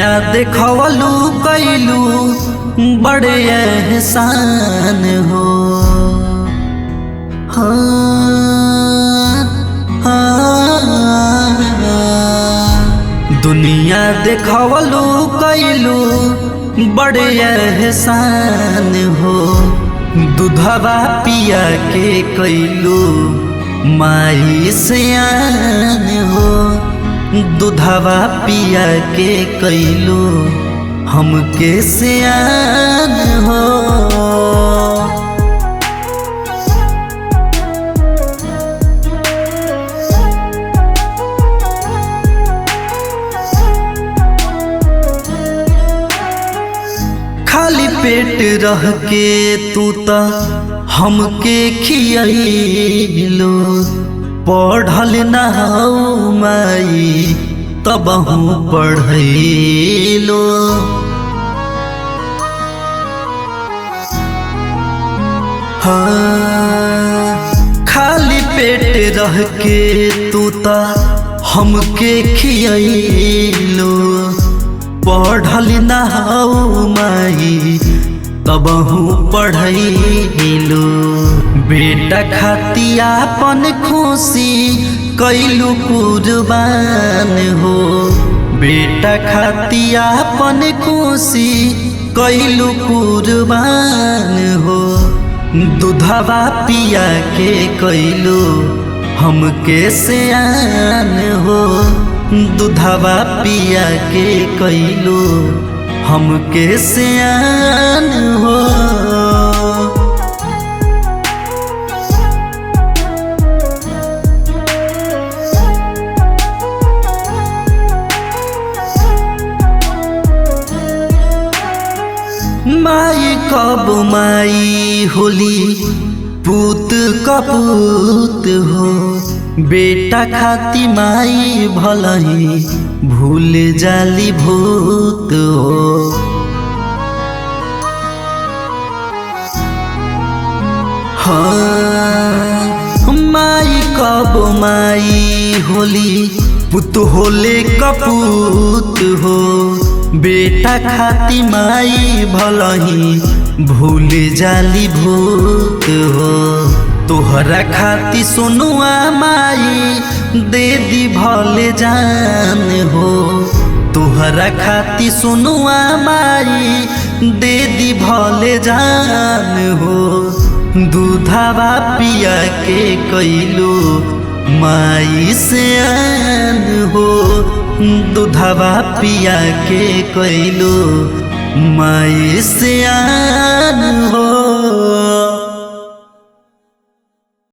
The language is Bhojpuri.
दुनिया देखवलू कैलू बड़े एहसान हो। दुनिया देखवलू कैलू बड़े एहसान हो। दूधवा पिया के कैलू माई सियान हो। दूधवा पिया के कैलू हमके सियान हो। खाली पेट रह के तू त हमके खियलो। पढ़ल न हो माई तबहू पढ़ैलो। खाली पेट रह के तू त हमके खियलो। पढ़ल न हो माई तबहू पढ़ैलो। बेटा खाती आपन खुशी कैलू कुर्बान हो। बेटा खाती आपन खुशी कैलू कुर्बान हो। दूधवा पिया के कैलू हमके सियान हो। दूधवा पिया के कैलू हमके सियान हो। माई कब माई होली पूत कपूत हो। बेटा खाती माई भलही भूल जाली भूत हो। माई कब माई होली पुत होले कपूत हो। बेटा खाती माई भलही भूल जाली भूत हो। तोहरा खाती सुनुआ माई दे दी भले जान हो। तोहरा खाती सुनुआ माई दे दी भले जान हो। दूधवा पिया के कैलू माई सियान हो। दूधवा पिया के कैलू माई सियान हो।